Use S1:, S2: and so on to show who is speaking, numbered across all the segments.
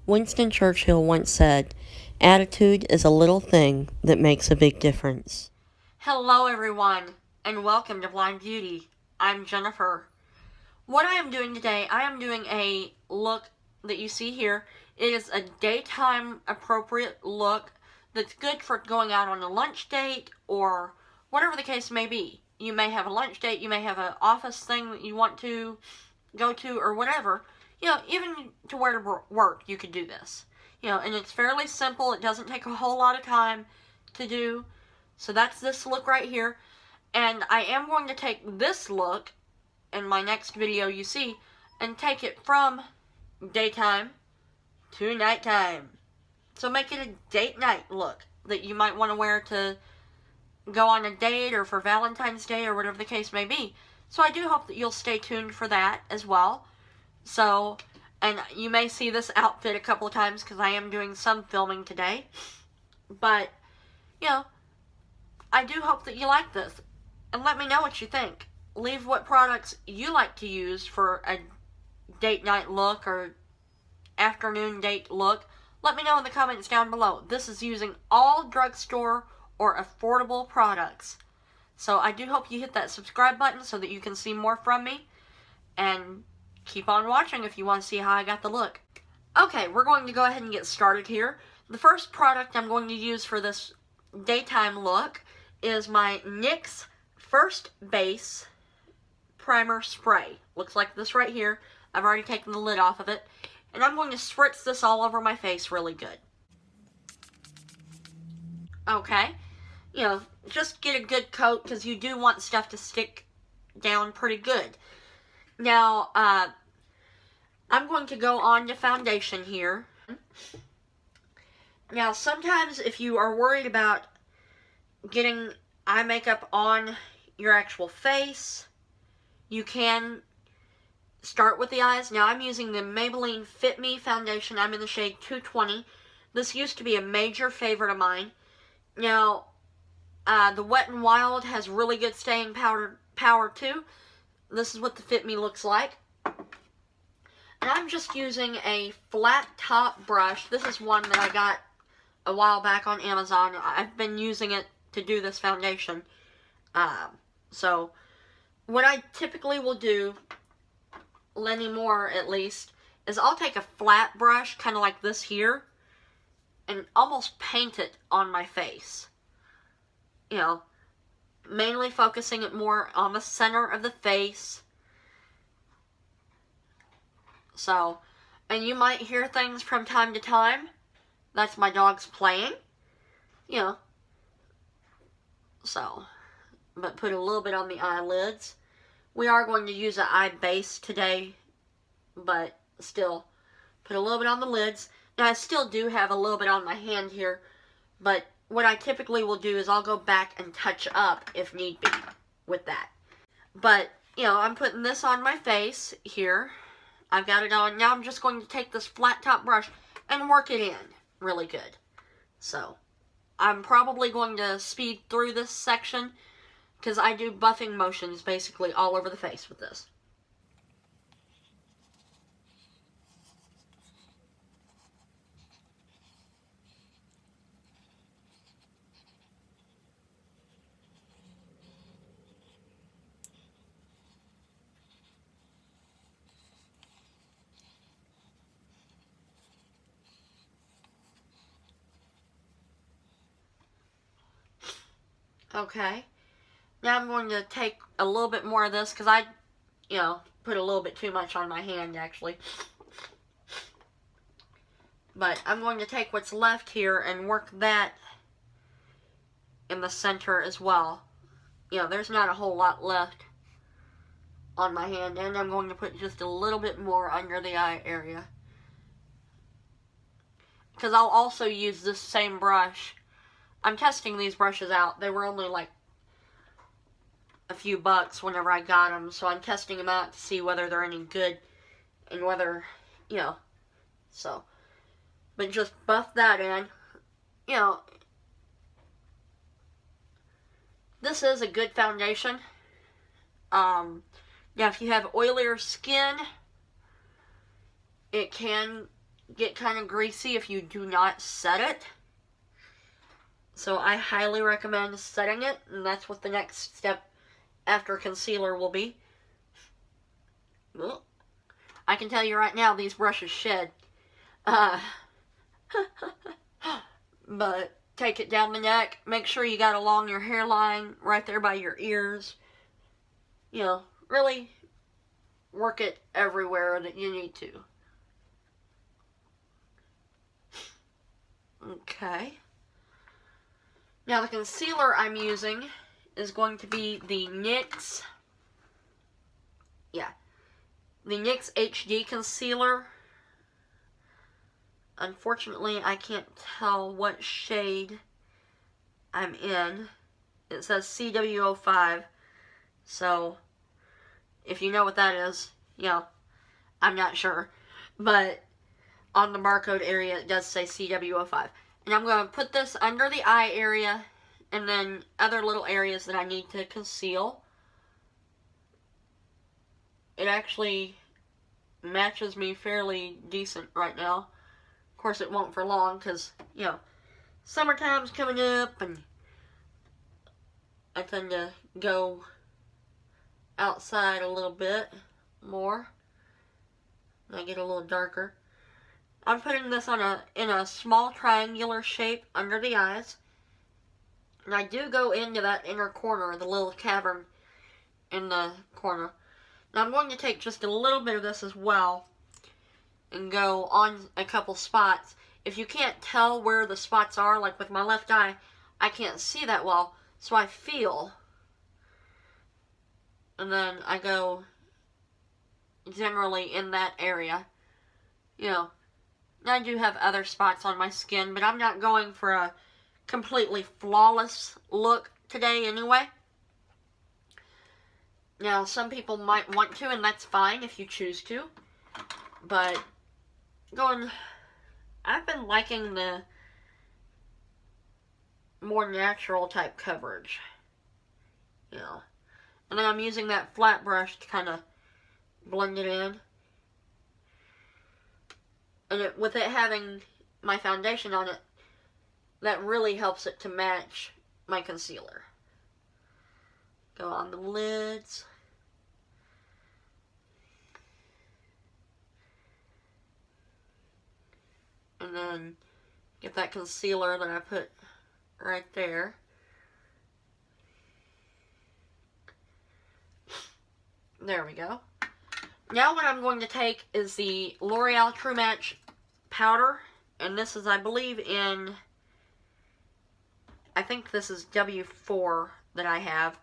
S1: Winston Churchill once said, "Attitude is a little thing that makes a big difference."
S2: Hello everyone, and welcome to Blind Beauty. I'm Jennifer. What I am doing today, I am doing a look that you see here. It is a daytime appropriate look that's good for going out on a lunch date or whatever the case may be. You may have a lunch date, you may have an office thing that you want to go to or whatever. You know, even to wear to work, you could do this. You know, and it's fairly simple. It doesn't take a whole lot of time to do. So that's this look right here. And I am going to take this look in my next video you see and take it from daytime to nighttime. So make it a date night look that you might want to wear to go on a date or for Valentine's Day or whatever the case may be. So I do hope that you'll stay tuned for that as well. So, and you may see this outfit a couple of times because I am doing some filming today. But, you know, I do hope that you like this. And let me know what you think. Leave what products you like to use for a date night look or afternoon date look. Let me know in the comments down below. This is using all drugstore or affordable products. So I do hope you hit that subscribe button so that you can see more from me. And keep on watching if you want to see how I got the look. Okay, we're going to go ahead and get started here. The first product I'm going to use for this daytime look is my NYX First Base Primer Spray. Looks like this right here. I've already taken the lid off of it. And I'm going to spritz this all over my face really good. Okay. You know, just get a good coat because you do want stuff to stick down pretty good. Now, I'm going to go on to foundation here. Now, sometimes if you are worried about getting eye makeup on your actual face, you can start with the eyes. Now, I'm using the Maybelline Fit Me foundation. I'm in the shade 220. This used to be a major favorite of mine. Now, the Wet n Wild has really good staying power too. This is what the Fit Me looks like. And I'm just using a flat top brush. This is one that I got a while back on Amazon. I've been using it to do this foundation. So, what I typically will do, anymore at least, is I'll take a flat brush, kind of like this here, and almost paint it on my face. You know, mainly focusing it more on the center of the face. So, and you might hear things from time to time. That's my dogs playing. You know. So, but put a little bit on the eyelids. We are going to use an eye base today, but still, put a little bit on the lids. Now, I still do have a little bit on my hand here, but what I typically will do is I'll go back and touch up if need be with that. But, you know, I'm putting this on my face here. I've got it on. Now I'm just going to take this flat top brush and work it in really good. So, I'm probably going to speed through this section because I do buffing motions basically all over the face with this. Okay, now I'm going to take a little bit more of this because I, you know, put a little bit too much on my hand actually. But I'm going to take what's left here and work that in the center as well. You know, there's not a whole lot left on my hand, and I'm going to put just a little bit more under the eye area. Because I'll also use this same brush. I'm testing these brushes out. They were only like a few bucks whenever I got them, so I'm testing them out to see whether they're any good and whether, you know, so. But just buff that in. You know, this is a good foundation. Now, if you have oilier skin, it can get kind of greasy if you do not set it. So I highly recommend setting it, and that's what the next step after concealer will be. Well, I can tell you right now, these brushes shed. But take it down the neck. Make sure you got along your hairline, right there by your ears. You know, really work it everywhere that you need to. Okay. Now the concealer I'm using is going to be the NYX, the NYX HD concealer. Unfortunately, I can't tell what shade I'm in. It says CW05, so if you know what that is, I'm not sure. But on the barcode area, it does say CW05. And I'm going to put this under the eye area and then other little areas that I need to conceal. It actually matches me fairly decent right now. Of course, it won't for long because, summertime's coming up and I tend to go outside a little bit more. And I get a little darker. I'm putting this in a small triangular shape under the eyes. And I do go into that inner corner, the little cavern in the corner. Now I'm going to take just a little bit of this as well and go on a couple spots. If you can't tell where the spots are, like with my left eye, I can't see that well, so I feel. And then I go generally in that area. I do have other spots on my skin, but I'm not going for a completely flawless look today anyway. Now, some people might want to, and that's fine if you choose to. But I've been liking the more natural type coverage. And then I'm using that flat brush to kind of blend it in. And with it having my foundation on it, that really helps it to match my concealer. Go on the lids. And then get that concealer that I put right there. There we go. Now what I'm going to take is the L'Oreal True Match powder. And this is, I believe, I think this is W4 that I have.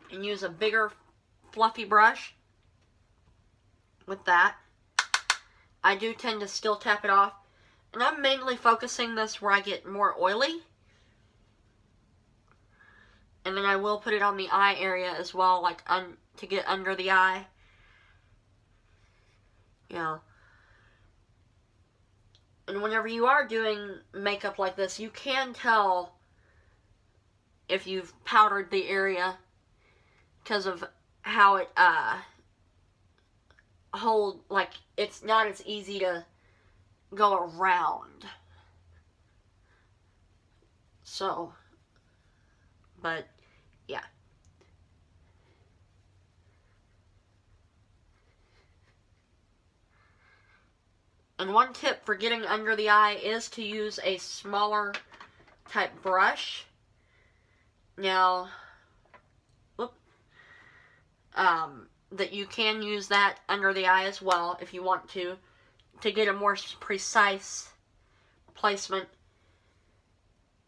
S2: And use a bigger fluffy brush with that. I do tend to still tap it off. And I'm mainly focusing this where I get more oily. And then I will put it on the eye area as well, like to get under the eye. And whenever you are doing makeup like this, you can tell if you've powdered the area because of how it it's not as easy to go around. So, but yeah. And one tip for getting under the eye is to use a smaller type brush. Now, that you can use that under the eye as well if you want to get a more precise placement.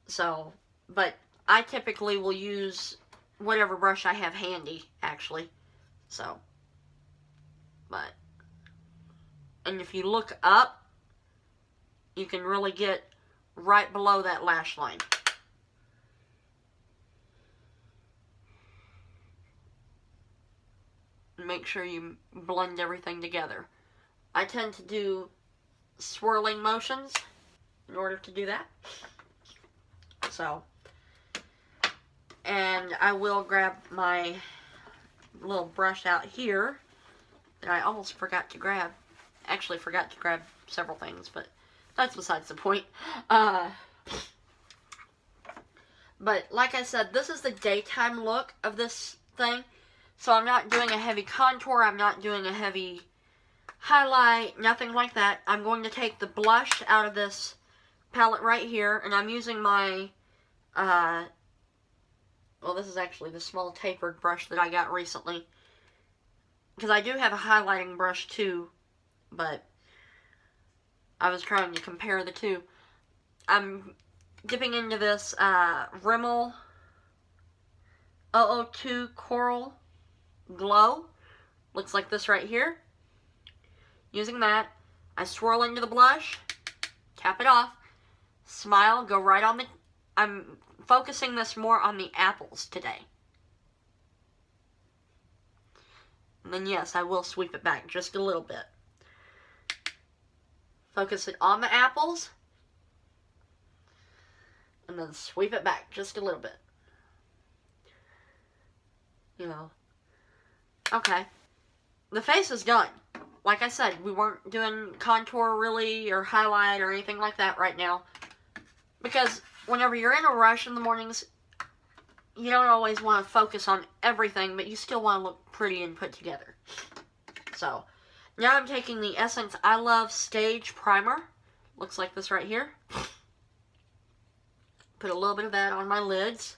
S2: So, but I typically will use whatever brush I have handy, actually. So, but, and if you look up, you can really get right below that lash line. Make sure you blend everything together. I tend to do swirling motions in order to do that. So, and I will grab my little brush out here that I almost forgot to grab. Actually forgot to grab several things, but that's besides the point. But like I said, this is the daytime look of this thing. So I'm not doing a heavy contour, I'm not doing a heavy highlight, nothing like that. I'm going to take the blush out of this palette right here, and I'm using my, well, this is actually the small tapered brush that I got recently. Because I do have a highlighting brush too, but I was trying to compare the two. I'm dipping into this Rimmel 002 Coral Glow. Looks like this right here. Using that, I swirl into the blush, tap it off, smile, go right on the... I'm focusing this more on the apples today. And then yes, I will sweep it back just a little bit. Focus it on the apples. And then sweep it back just a little bit. You know. Okay. The face is done. Like I said, we weren't doing contour really, or highlight, or anything like that right now. Because whenever you're in a rush in the mornings, you don't always want to focus on everything, but you still want to look pretty and put together. So, now I'm taking the Essence I Love Stage Primer. Looks like this right here. Put a little bit of that on my lids.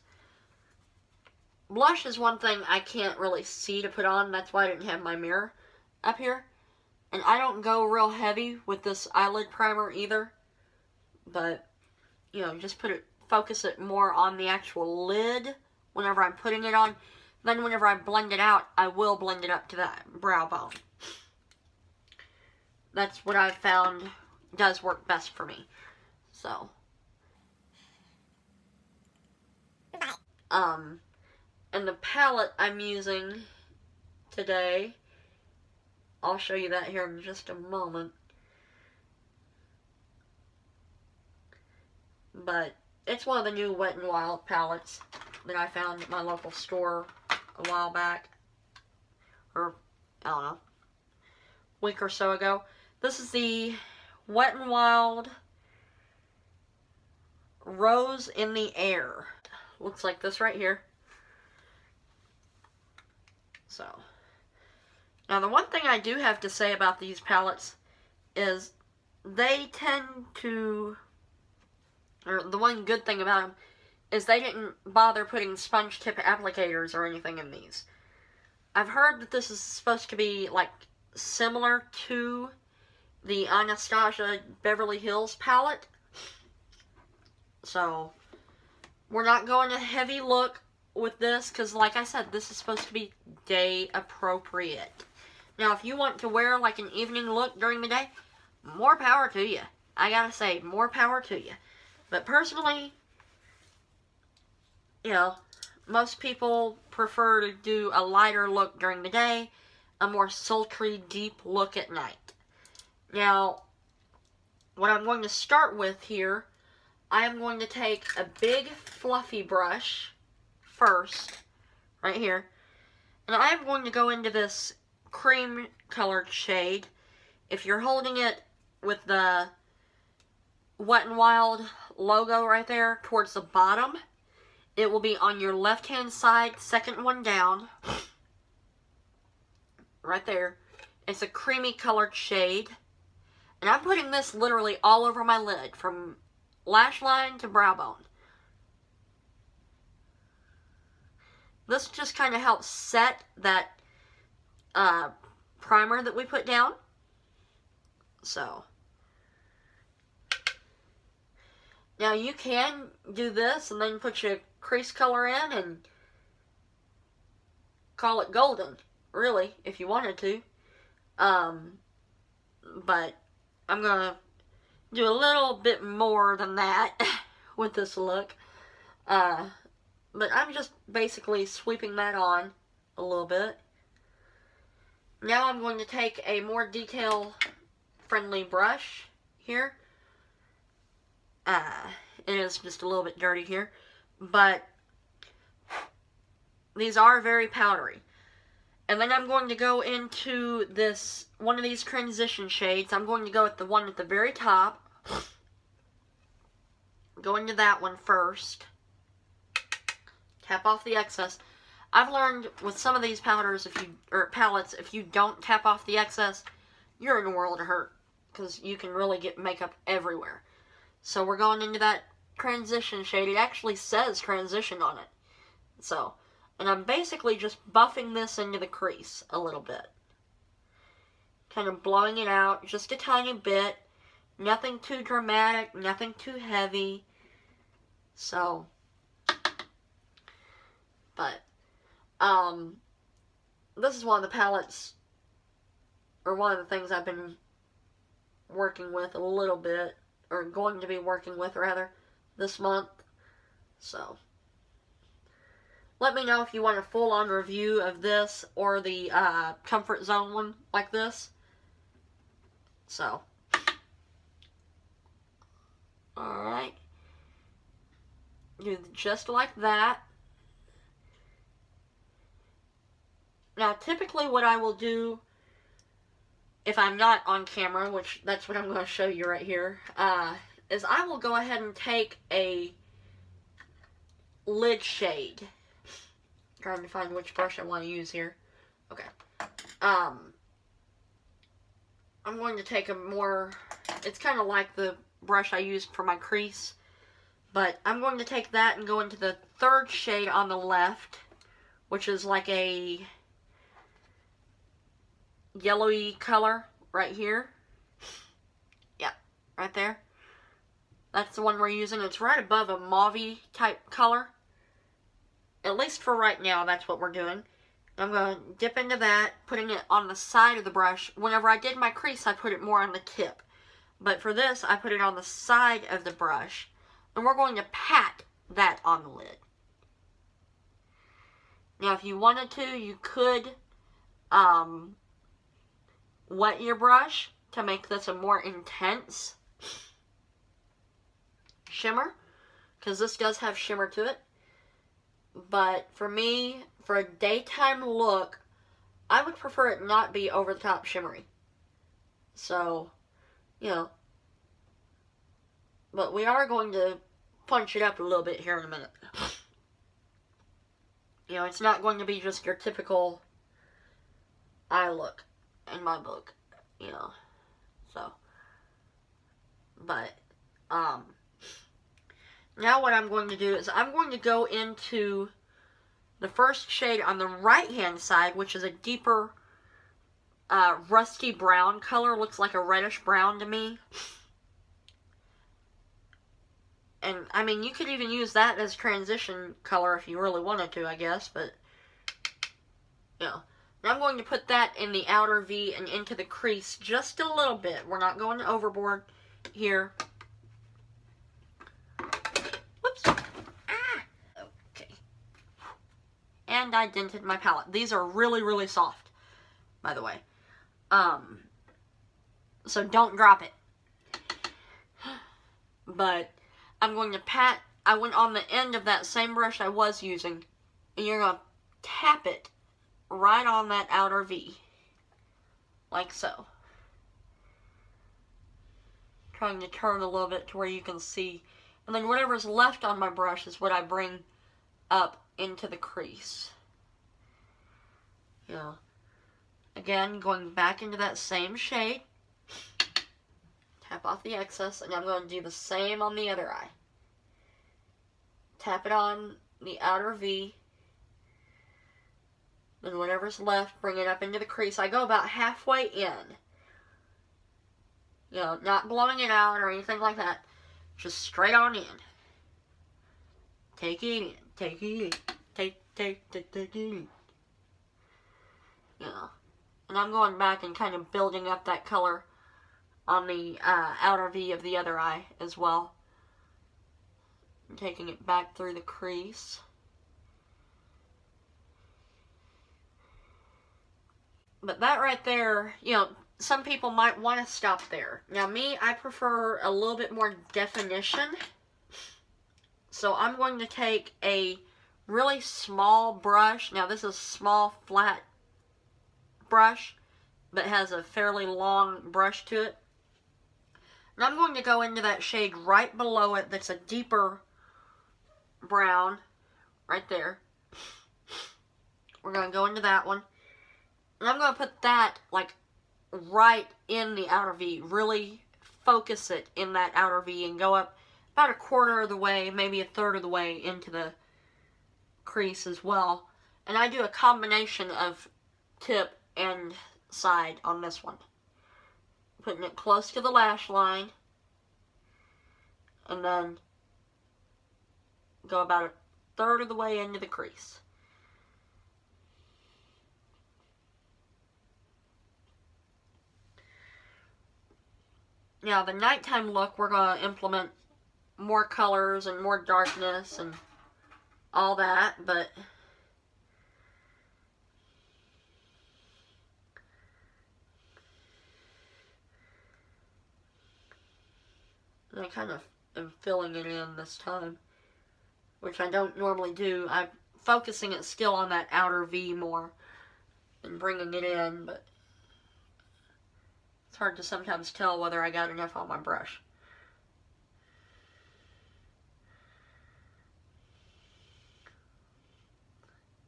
S2: Blush is one thing I can't really see to put on. That's why I didn't have my mirror up here. And I don't go real heavy with this eyelid primer either. But, you know, just focus it more on the actual lid whenever I'm putting it on. Then whenever I blend it out, I will blend it up to that brow bone. That's what I've found does work best for me. So. And the palette I'm using today, I'll show you that here in just a moment. But it's one of the new Wet n Wild palettes that I found at my local store a while back. Or, I don't know, week or so ago. This is the Wet n Wild Rose in the Air. Looks like this right here. So, now the one thing I do have to say about these palettes is they tend to, or the one good thing about them is they didn't bother putting sponge tip applicators or anything in these. I've heard that this is supposed to be like similar to the Anastasia Beverly Hills palette. So, we're not going a heavy look with this because, like I said, this is supposed to be day appropriate. Now, if you want to wear like an evening look during the day, more power to you. I gotta say, more power to you. But personally, you know, most people prefer to do a lighter look during the day, a more sultry, deep look at night. Now, what I'm going to start with here, I am going to take a big fluffy brush first, right here, and I am going to go into this cream colored shade. If you're holding it with the Wet n Wild logo right there towards the bottom, it will be on your left hand side, second one down, right there. It's a creamy colored shade, and I'm putting this literally all over my lid, from lash line to brow bone. This just kind of helps set that primer that we put down. So, now you can do this and then put your crease color in and call it golden, really, if you wanted to. But I'm gonna do a little bit more than that with this look. But I'm just basically sweeping that on a little bit. Now I'm going to take a more detail-friendly brush here. It is just a little bit dirty here, but these are very powdery. And then I'm going to go into this, one of these transition shades. I'm going to go with the one at the very top. Go into that one first. Tap off the excess. I've learned with some of these palettes, if you don't tap off the excess, you're in a world of hurt. Because you can really get makeup everywhere. So we're going into that transition shade. It actually says transition on it. So, and I'm basically just buffing this into the crease a little bit. Kind of blowing it out just a tiny bit. Nothing too dramatic, nothing too heavy. So, but, this is one of the palettes, or one of the things I've been working with a little bit, or going to be working with, rather, this month. So, let me know if you want a full-on review of this, or the, Comfort Zone one, like this. So, alright. Do just like that. Now, typically what I will do, if I'm not on camera, which that's what I'm going to show you right here, is I will go ahead and take a lid shade. Trying to find which brush I want to use here. Okay. I'm going to take a more, it's kind of like the brush I used for my crease, but I'm going to take that and go into the third shade on the left, which is like a yellowy color right here. Yeah, right there. That's the one we're using. It's right above a mauve type color. At least for right now, that's what we're doing. I'm going to dip into that, putting it on the side of the brush. Whenever I did my crease, I put it more on the tip. But for this, I put it on the side of the brush. And we're going to pat that on the lid. Now, if you wanted to, you could wet your brush to make this a more intense shimmer. Because this does have shimmer to it. But for me, for a daytime look, I would prefer it not be over the top shimmery. So, you know. But we are going to punch it up a little bit here in a minute. You know, it's not going to be just your typical eye look in my book. You know. So. But, now what I'm going to do is I'm going to go into the first shade on the right-hand side, which is a deeper rusty brown color. Looks like a reddish brown to me. And, I mean, you could even use that as transition color if you really wanted to, I guess. But, you know. And I'm going to put that in the outer V and into the crease just a little bit. We're not going overboard here. Whoops. Ah! Okay. And I dented my palette. These are really, really soft, by the way. So don't drop it. But I'm going to pat, I went on the end of that same brush I was using, and you're going to tap it right on that outer V. Like so. Trying to turn a little bit to where you can see. And then whatever's left on my brush is what I bring up into the crease. You know. Again, going back into that same shade. Tap off the excess, and I'm going to do the same on the other eye. Tap it on the outer V. Then whatever's left, bring it up into the crease. I go about halfway in. You know, not blowing it out or anything like that. Just straight on in. Take it in. Take it in. Take it in. You know. And I'm going back and kind of building up that color on the outer V of the other eye as well. And taking it back through the crease. But that right there, you know, some people might want to stop there. Now me, I prefer a little bit more definition. So I'm going to take a really small brush. Now this is small, flat brush, but has a fairly long brush to it. And I'm going to go into that shade right below it that's a deeper brown, right there. We're going to go into that one. And I'm going to put that, like, right in the outer V. Really focus it in that outer V and go up about a quarter of the way, maybe a third of the way into the crease as well. And I do a combination of tip and side on this one. Putting it close to the lash line. And then go about a third of the way into the crease. Now, the nighttime look, we're going to implement more colors and more darkness and all that, but I kind of am filling it in this time, which I don't normally do. I'm focusing it still on that outer V more and bringing it in, but it's hard to sometimes tell whether I got enough on my brush.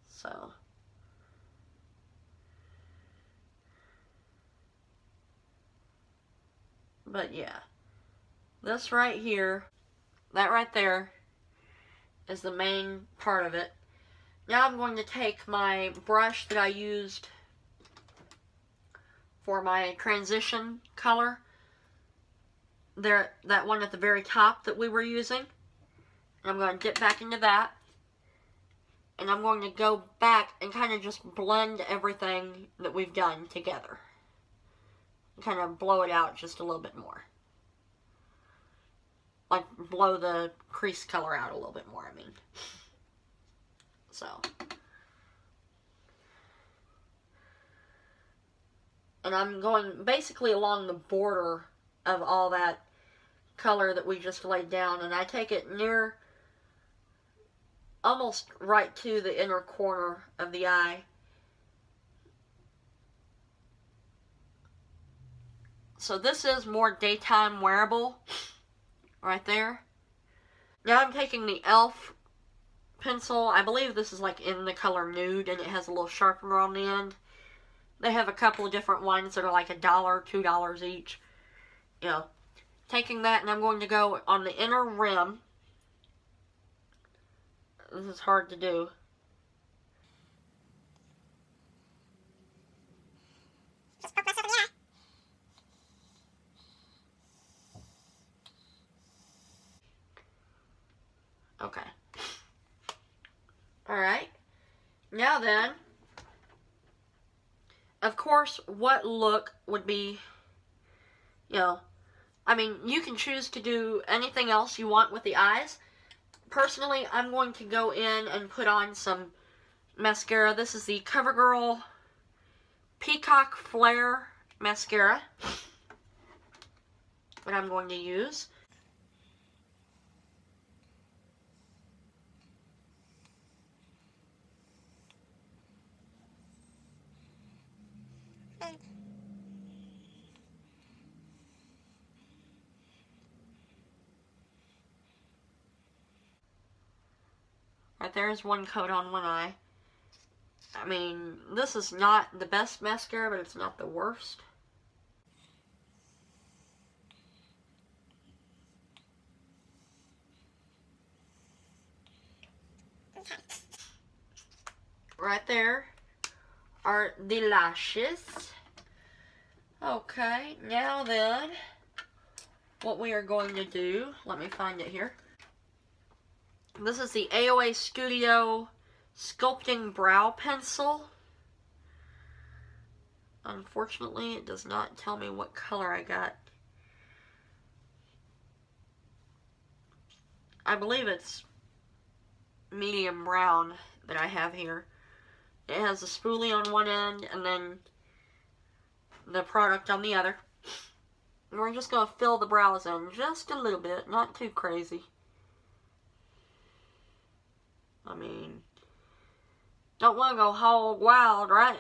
S2: So, but yeah, this right here, that right there, is the main part of it. Now I'm going to take my brush that I used for my transition color, there, that one at the very top that we were using. And I'm going to dip back into that. And I'm going to go back and kind of just blend everything that we've done together. And kind of blow it out just a little bit more. Like, blow the crease color out a little bit more, I mean. So. And I'm going basically along the border of all that color that we just laid down. And I take it near, almost right to the inner corner of the eye. So this is more daytime wearable, right there. Now I'm taking the e.l.f. pencil. I believe this is like in the color nude, and it has a little sharpener on the end. They have a couple of different ones that are like $1, $2 each. You know, taking that, and I'm going to go on the inner rim. This is hard to do.
S3: Just poke myself in the eye.
S2: Okay. Alright. Now then, of course, what look would be, you know, I mean, you can choose to do anything else you want with the eyes. Personally, I'm going to go in and put on some mascara. This is the Covergirl Peacock Flare Mascara that I'm going to use. Right, there's one coat on one eye. I mean, this is not the best mascara, but it's not the worst. Right there are the lashes. Okay, now then, what we are going to do, let me find it here. This is the AOA Studio Sculpting Brow Pencil. Unfortunately, it does not tell me what color I got. I believe it's medium brown that I have here. It has a spoolie on one end and then the product on the other. And we're just going to fill the brows in just a little bit, not too crazy. I mean, don't want to go hog wild, right?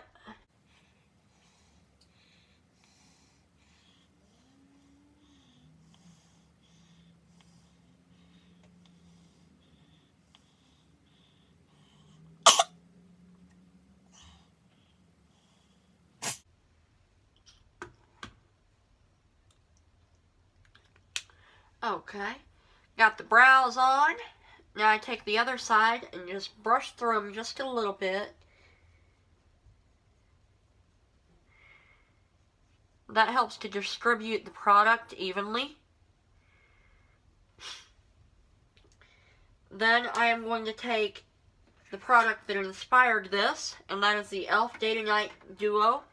S2: Okay. Got the brows on. Now I take the other side and just brush through them just a little bit. That helps to distribute the product evenly. Then I am going to take the product that inspired this, and that is the e.l.f. Day to Night Duo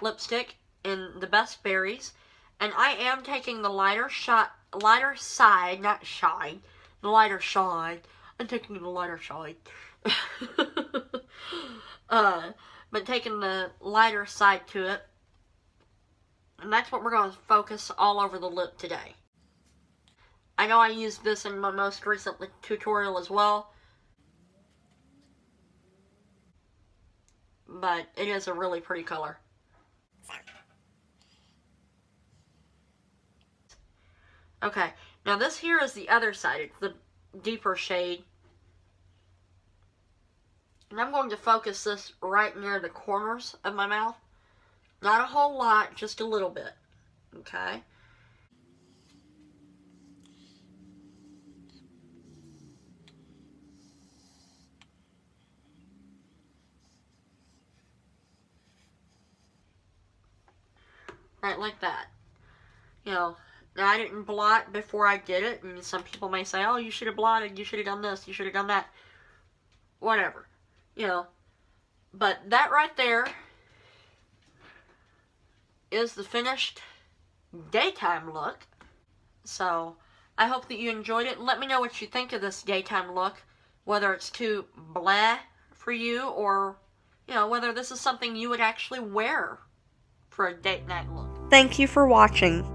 S2: lipstick in the Best Berries. And I am taking the lighter side. I'm taking the lighter side. But taking the lighter side to it. And that's what we're going to focus all over the lip today. I know I used this in my most recent tutorial as well. But it is a really pretty color. Okay, now this here is the other side. It's the deeper shade. And I'm going to focus this right near the corners of my mouth. Not a whole lot, just a little bit. Okay? Right, like that. You know, now I didn't blot before I did it, and some people may say, oh, you should have blotted, you should have done this, you should have done that. Whatever. You know, but that right there is the finished daytime look. So, I hope that you enjoyed it. Let me know what you think of this daytime look. Whether it's too blah for you, or, you know, whether this is something you would actually wear for a date night look.
S1: Thank you for watching.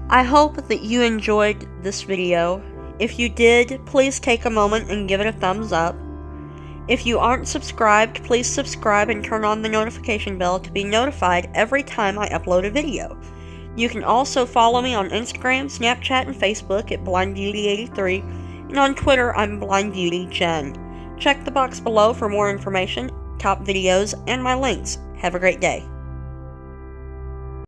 S1: I hope that you enjoyed this video. If you did, please take a moment and give it a thumbs up. If you aren't subscribed, please subscribe and turn on the notification bell to be notified every time I upload a video. You can also follow me on Instagram, Snapchat, and Facebook at BlindBeauty83, and on Twitter I'm BlindBeautyGen. Check the box below for more information, top videos, and my links. Have a great day.